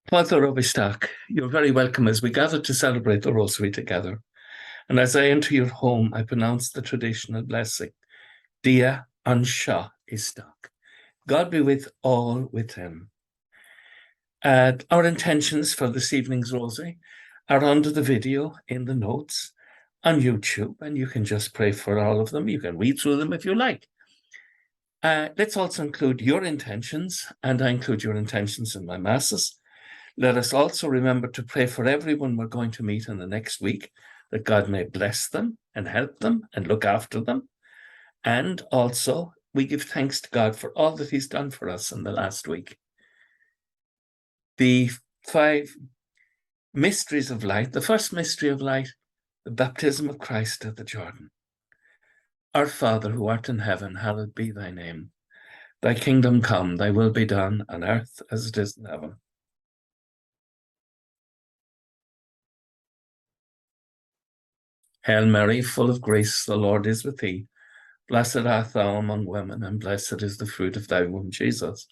Father Robistack, you're very welcome as we gather to celebrate the Rosary together. And as I enter your home, I pronounce the traditional blessing, Dia Ansha Istak. God be with all within. Our intentions for this evening's Rosary are under the video in the notes on YouTube, and you can just pray for all of them. You can read through them if you like. Let's also include your intentions, and I include your intentions in my masses. Let us also remember to pray for everyone we're going to meet in the next week, that God may bless them and help them and look after them. And also, we give thanks to God for all that he's done for us in the last week. The 5 mysteries of light. The first mystery of light, the baptism of Christ at the Jordan. Our Father, who art in heaven, hallowed be thy name. Thy kingdom come, thy will be done on earth as it is in heaven. Hail Mary, full of grace, the Lord is with thee. Blessed art thou among women, and blessed is the fruit of thy womb, Jesus.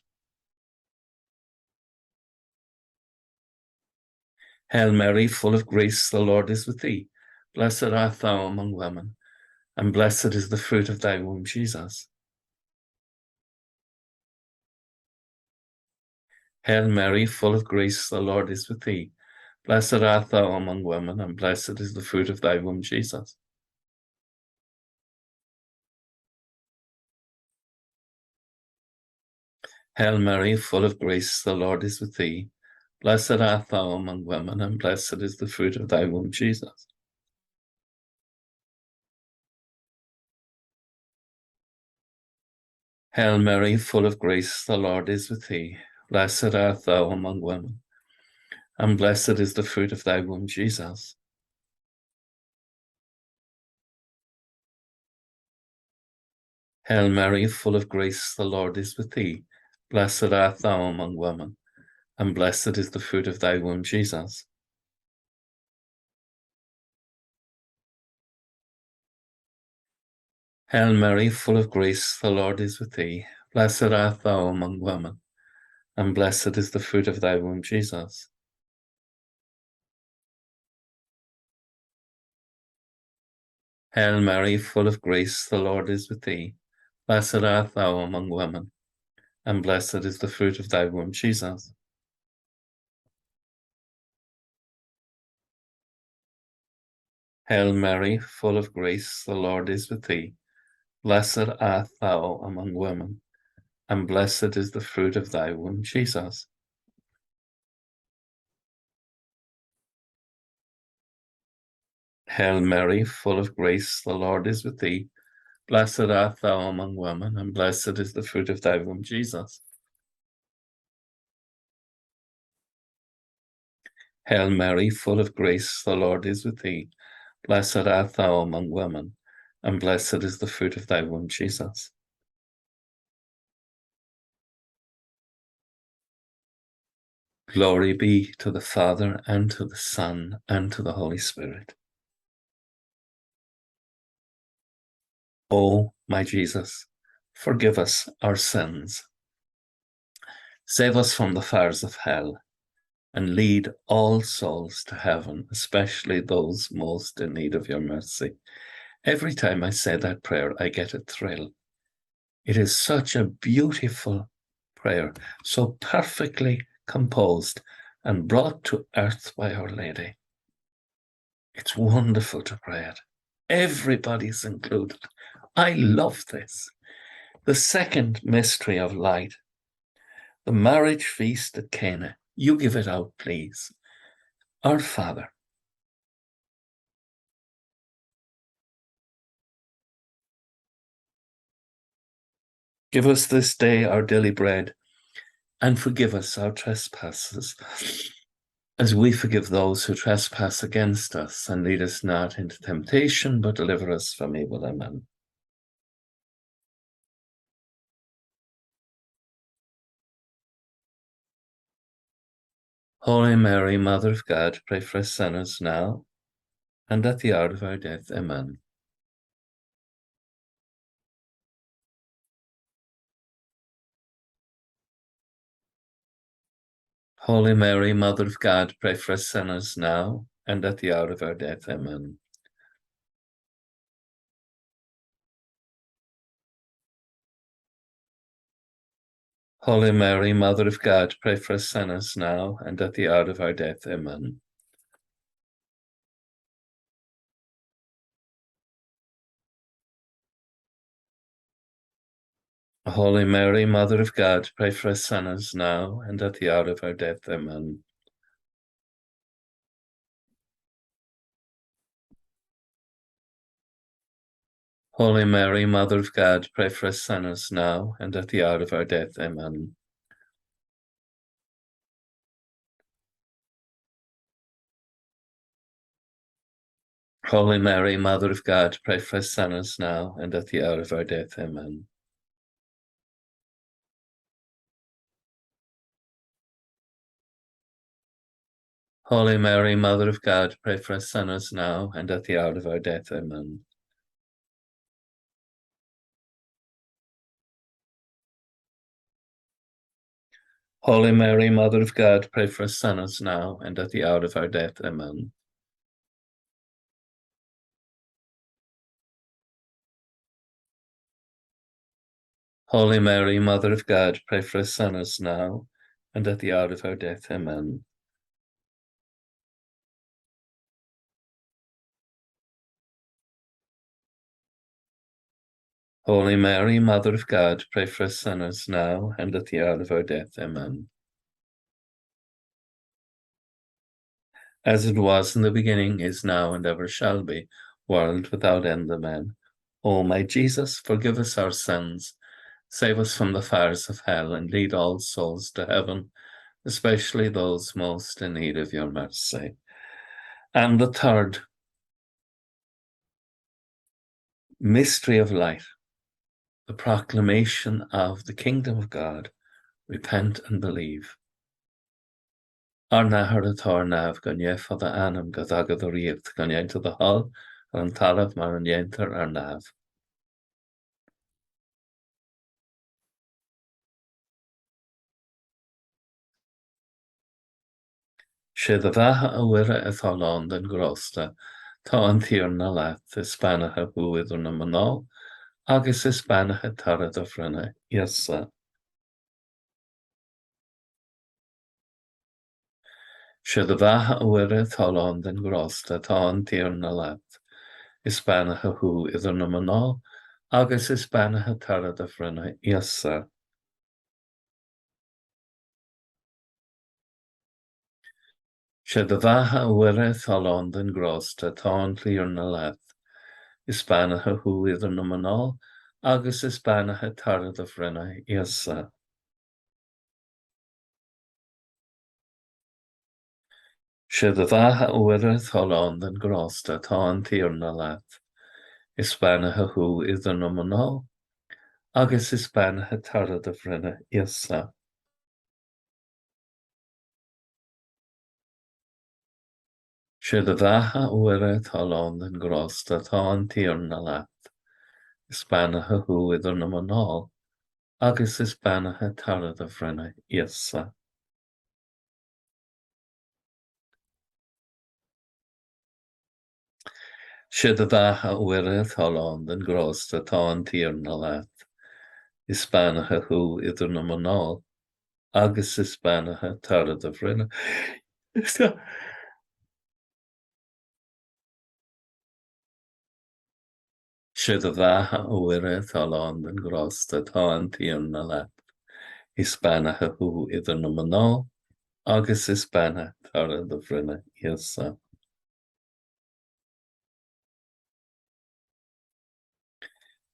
Hail Mary, full of grace, the Lord is with thee. Blessed art thou among women, and blessed is the fruit of thy womb, Jesus. Hail Mary, full of grace, the Lord is with thee. Blessed art thou among women, and blessed is the fruit of thy womb, Jesus. Hail Mary, full of grace, the Lord is with thee. Blessed art thou among women, and blessed is the fruit of thy womb, Jesus. Hail Mary, full of grace, the Lord is with thee. Blessed art thou among women, and blessed is the fruit of thy womb, Jesus. Hail Mary, full of grace, the Lord is with thee. Blessed art thou among women, and blessed is the fruit of thy womb, Jesus. Hail Mary, full of grace, the Lord is with thee. Blessed art thou among women, and blessed is the fruit of thy womb, Jesus. Hail Mary, full of grace, the Lord is with thee. Blessed art thou among women, and blessed is the fruit of thy womb, Jesus. Hail Mary, full of grace, the Lord is with thee. Blessed art thou among women, and blessed is the fruit of thy womb, Jesus. Hail Mary, full of grace, the Lord is with thee. Blessed art thou among women, and blessed is the fruit of thy womb, Jesus. Hail Mary, full of grace, the Lord is with thee. Blessed art thou among women, and blessed is the fruit of thy womb, Jesus. Glory be to the Father, and to the Son, and to the Holy Spirit. O my Jesus, forgive us our sins. Save us from the fires of hell, and lead all souls to heaven, especially those most in need of your mercy. Every time I say that prayer, I get a thrill. It is such a beautiful prayer, so perfectly composed and brought to earth by Our Lady. It's wonderful to pray it. Everybody's included. I love this. The second mystery of light, the marriage feast at Cana. You give it out, please. Our Father, give us this day our daily bread, and forgive us our trespasses, as we forgive those who trespass against us. And lead us not into temptation, but deliver us from evil. Amen. Holy Mary, Mother of God, pray for us sinners now and at the hour of our death. Amen. Holy Mary, Mother of God, pray for us sinners now and at the hour of our death. Amen. Holy Mary, Mother of God, pray for us sinners now and at the hour of our death. Amen. Holy Mary, Mother of God, pray for us sinners now and at the hour of our death. Amen. Holy Mary, Mother of God, pray for us sinners now and at the hour of our death. Amen. Holy Mary, Mother of God, pray for us sinners now and at the hour of our death. Amen. Holy Mary, Mother of God, pray for us sinners now and at the hour of our death. Amen. Holy Mary, Mother of God, pray for us sinners now and at the hour of our death. Amen. Holy Mary, Mother of God, pray for us sinners now and at the hour of our death. Amen. Holy Mary, Mother of God, pray for us sinners now and at the hour of our death. Amen. As it was in the beginning, is now, and ever shall be, world without end. Amen. O my Jesus, forgive us our sins, save us from the fires of hell, and lead all souls to heaven, especially those most in need of your mercy. And the third mystery of light, the proclamation of the kingdom of God. Repent and believe. Ar nahar atá nabh go ndéith fada anam go dtagad ó riamh go ndéanta do hall ar an talamh mar an ndéantar ar nabh. Sé do bheatha a bhuire atá lán den grásta, tá an tíorna leat is spanathe bhuaidir na maná, agus is spanathe tarad a bhrinne iasa. Sé do bheatha a bhuire atá lán den grásta, tá an tíorna leat is spanathe thu idir na maná, agus is spanathe tarad a bhrinne iasa. Sé do bheatha a bhuire atá lán den grásta, tá an tíorna leat is spanathe thu idir na maná, agus is spanathe tarad a bhrinne iasa. Sé do bheatha a bhuire atá lán den grásta, tá an tíorna leat is spanathe thu idir na maná, agus is spanathe tarad a bhrinne iasa. Sé do bheatha a bhuire atá lán den grásta, tá an tíorna leat is spanathe thu idir na maná, agus is spanathe tarad a bhrinne iasa. Sé do bheatha a bhuire atá lán den grásta, tá an tíorna leat is spanathe thu idir na maná, agus is spanathe tarad a bhrinne iasa. Sé do bheatha a bhuire atá lán den grásta, tá an tíorna leat is spanathe thu idir na maná, agus is spanathe tarad a bhrinne iasa.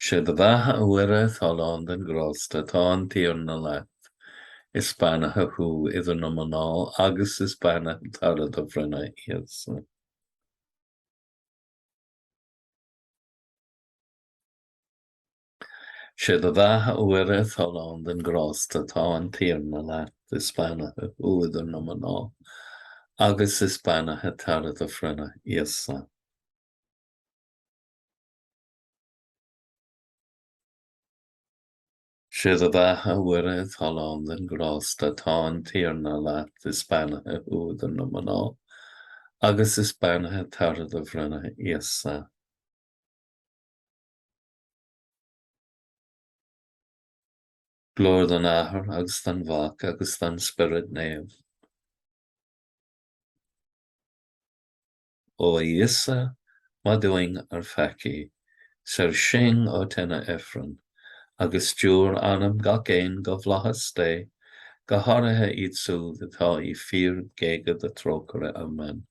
Sé do bheatha a bhuire atá lán den grásta, tá an tíorna leat is spanathe thu idir na maná, agus is spanathe tarad a bhrinne iasa. Sé do bheatha a bhuire atá lán den grásta, tá an tíorna leat is spanathe thu idir na maná, agus is spanathe tarad a bhrinne iasa. Siad a bheithe uiread thalán den grásta tá an tíorna leat is beanathe údar na maná, agus is beanathe tarad a bhrunnithe íosa. Glór den athair agus den bhac agus den spirit néamh. Ó íosa má doing ar feici, ser sin ó tine ifrin, agus dúr anam ga céin go bhlachas dé, go háirithe iad súd atá I fear gaeilge the trócara. Amen.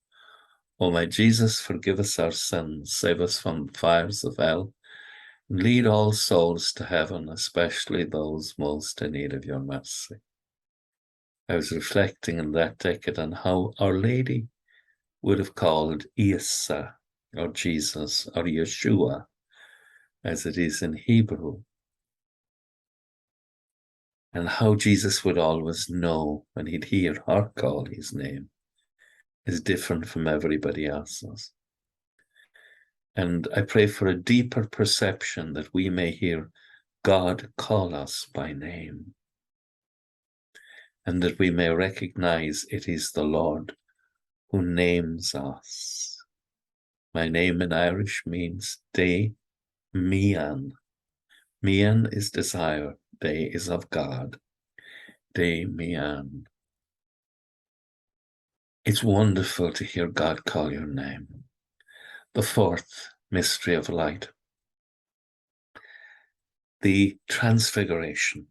O my Jesus, forgive us our sins, save us from the fires of hell, and lead all souls to heaven, especially those most in need of your mercy. I was reflecting in that decade on how Our Lady would have called Isa, or Jesus, or Yeshua, as it is in Hebrew, and how Jesus would always know when he'd hear her call his name is different from everybody else's. And I pray for a deeper perception that we may hear God call us by name, and that we may recognize it is the Lord who names us. My name in Irish means De Mian. Mian is desire, De is of God. De Mian. It's wonderful to hear God call your name. The fourth mystery of light, the transfiguration.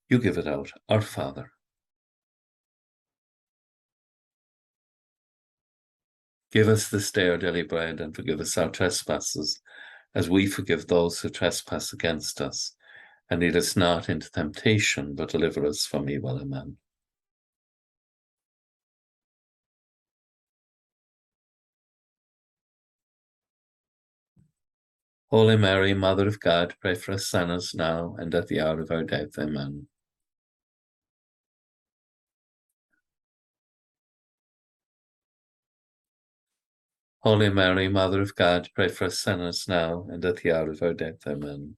You give it out, Our Father. Give us this day our daily bread, and forgive us our trespasses, as we forgive those who trespass against us. And lead us not into temptation, but deliver us from evil. Amen. Holy Mary, Mother of God, pray for us sinners now and at the hour of our death. Amen. Holy Mary, Mother of God, pray for us sinners now and at the hour of our death. Amen.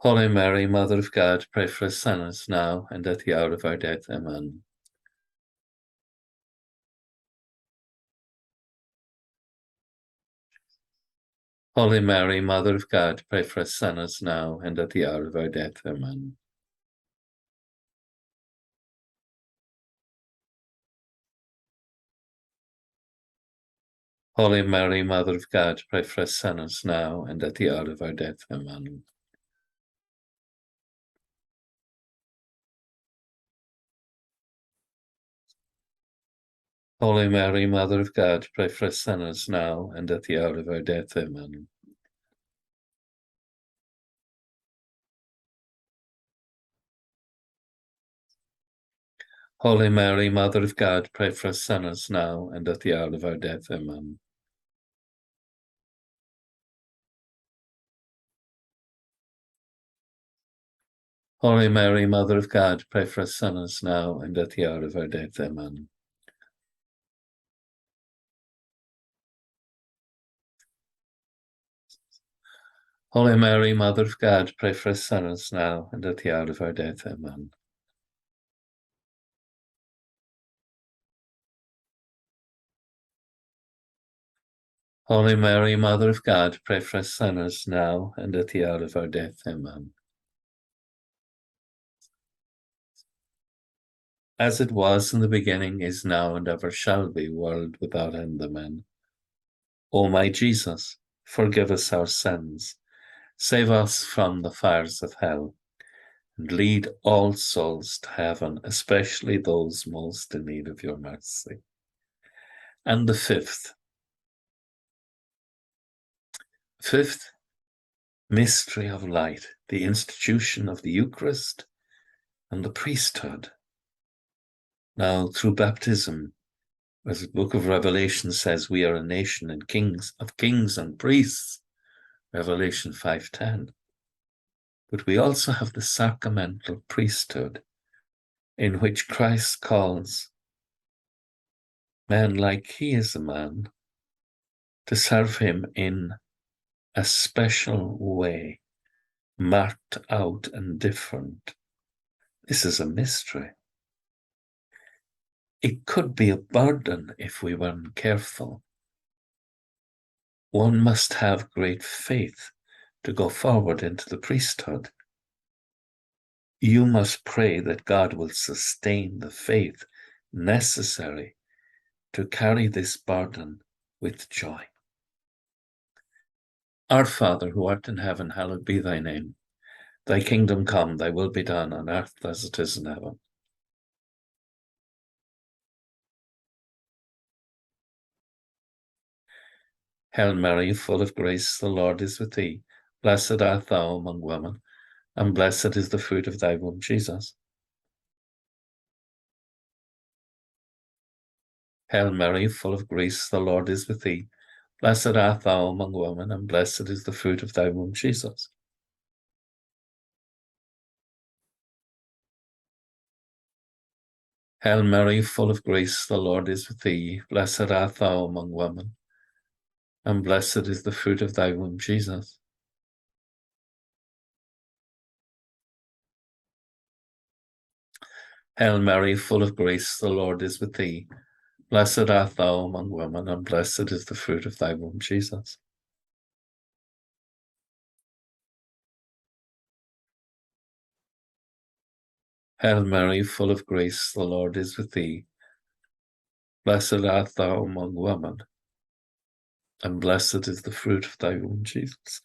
Holy Mary, Mother of God, pray for us sinners now and at the hour of our death. Amen. Holy Mary, Mother of God, pray for us sinners now and at the hour of our death. Amen. Holy Mary, Mother of God, pray for us sinners now and at the hour of our death. Amen. Holy Mary, Mother of God, pray for us sinners now and at the hour of our death. Amen. Holy Mary, Mother of God, pray for us sinners now and at the hour of our death. Amen. Holy Mary, Mother of God, pray for us sinners now and at the hour of our death. Amen. Holy Mary, Mother of God, pray for us sinners now and at the hour of our death. Amen. Holy Mary, Mother of God, pray for us sinners now and at the hour of our death. Amen. As it was in the beginning, is now, and ever shall be, world without end. Amen. O my Jesus, forgive us our sins, save us from the fires of hell, and lead all souls to heaven, especially those most in need of your mercy. And the fifth mystery of light, the institution of the Eucharist and the priesthood. Now, through baptism, as the book of Revelation says, we are a nation of kings and priests, Revelation 5:10. But we also have the sacramental priesthood, in which Christ calls men like he is a man to serve him in a special way, marked out and different. This is a mystery. It could be a burden if we weren't careful. One must have great faith to go forward into the priesthood. You must pray that God will sustain the faith necessary to carry this burden with joy. Our Father, who art in heaven, hallowed be thy name. Thy kingdom come, thy will be done on earth as it is in heaven. Hail Mary, full of grace, the Lord is with thee. Blessed art thou among women, and blessed is the fruit of thy womb, Jesus. Hail Mary, full of grace, the Lord is with thee. Blessed art thou among women, and blessed is the fruit of thy womb, Jesus. Hail Mary, full of grace, the Lord is with thee. Blessed art thou among women, and blessed is the fruit of thy womb, Jesus. Hail Mary, full of grace, the Lord is with thee. Blessed art thou among women, and blessed is the fruit of thy womb, Jesus. Hail Mary, full of grace, the Lord is with thee. Blessed art thou among women, and blessed is the fruit of thy womb, Jesus.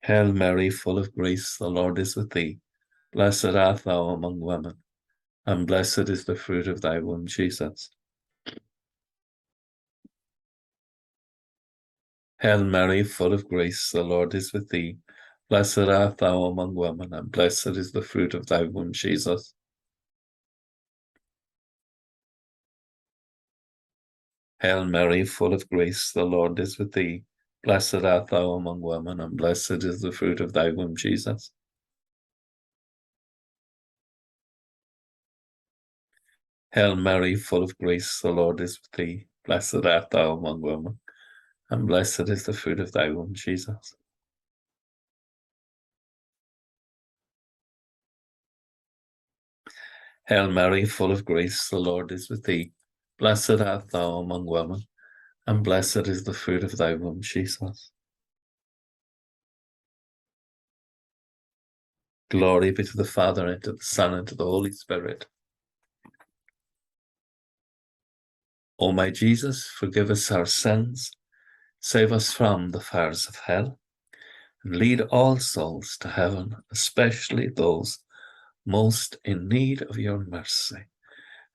Hail Mary, full of grace, the Lord is with thee. Blessed art thou among women, and blessed is the fruit of thy womb, Jesus. Hail Mary, full of grace, the Lord is with thee. Blessed art thou among women, and blessed is the fruit of thy womb, Jesus. Hail Mary, full of grace, the Lord is with thee. Blessed art thou among women, and blessed is the fruit of thy womb, Jesus. Hail Mary, full of grace, the Lord is with thee. Blessed art thou among women, and blessed is the fruit of thy womb, Jesus. Hail Mary, full of grace, the Lord is with thee. Blessed art thou among women, and blessed is the fruit of thy womb, Jesus. Glory be to the Father, and to the Son, and to the Holy Spirit. O my Jesus, forgive us our sins, save us from the fires of hell, and lead all souls to heaven, especially those most in need of your mercy.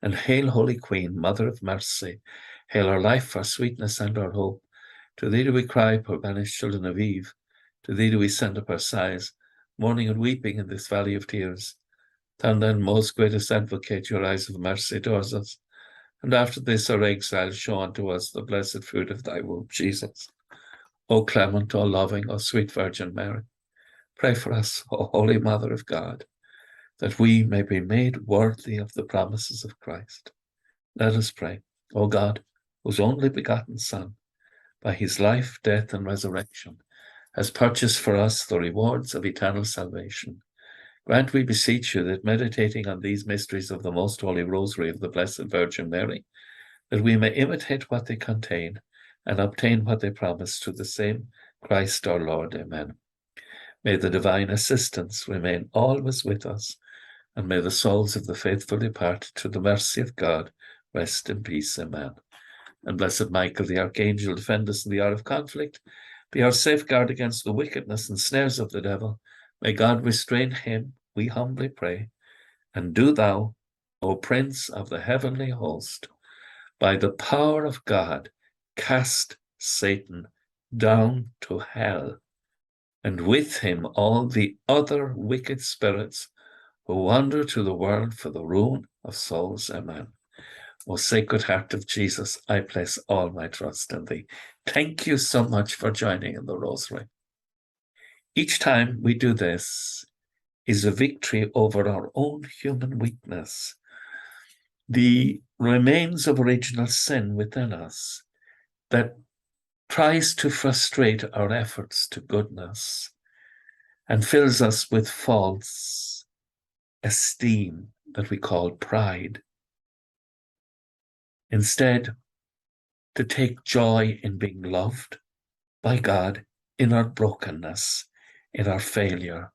And hail, Holy Queen, Mother of Mercy, hail our life, our sweetness, and our hope. To thee do we cry, poor banished children of Eve. To thee do we send up our sighs, mourning and weeping in this valley of tears. Turn then, most gracious advocate, your eyes of mercy towards us, and after this our exile, show unto us the blessed fruit of thy womb, Jesus. O clement, O loving, O sweet Virgin Mary, pray for us, O Holy Mother of God, that we may be made worthy of the promises of Christ. Let us pray. O God, whose only begotten Son, by his life, death, and resurrection, has purchased for us the rewards of eternal salvation, grant, we beseech you, that meditating on these mysteries of the most holy Rosary of the Blessed Virgin Mary, that we may imitate what they contain and obtain what they promise through the same Christ our Lord. Amen. May the divine assistance remain always with us, and may the souls of the faithful departed to the mercy of God rest in peace. Amen. And blessed Michael, the Archangel, defend us in the hour of conflict. Be our safeguard against the wickedness and snares of the devil. May God restrain him, we humbly pray. And do thou, O Prince of the heavenly host, by the power of God, cast Satan down to hell, and with him all the other wicked spirits who wander through the world for the ruin of souls. Amen. O Sacred Heart of Jesus, I place all my trust in thee. Thank you so much for joining in the Rosary. Each time we do this is a victory over our own human weakness. the remains of original sin within us that tries to frustrate our efforts to goodness and fills us with false esteem that we call pride. Instead, to take joy in being loved by God in our brokenness, in our failure.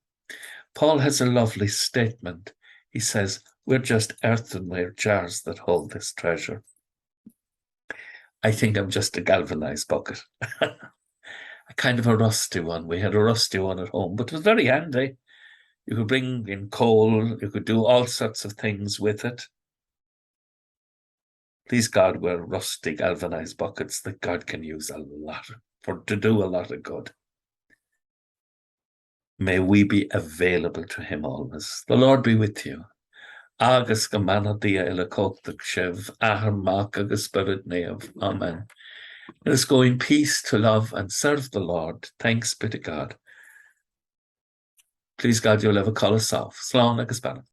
Paul has a lovely statement. He says, we're just earthenware jars that hold this treasure. I think I'm just a galvanized bucket. A kind of a rusty one. We had a rusty one at home, but it was very handy. You could bring in coal, you could do all sorts of things with it. Please God, we're rusty galvanized buckets that God can use a lot to do a lot of good. May we be available to him always. The Lord be with you. Agus go manna dia ila cóchtach sibh, ahar mach agus spirit neamh. Amen. Let us go in peace to love and serve the Lord. Thanks be to God. Please God, you'll have a call us off. Slán agus banna.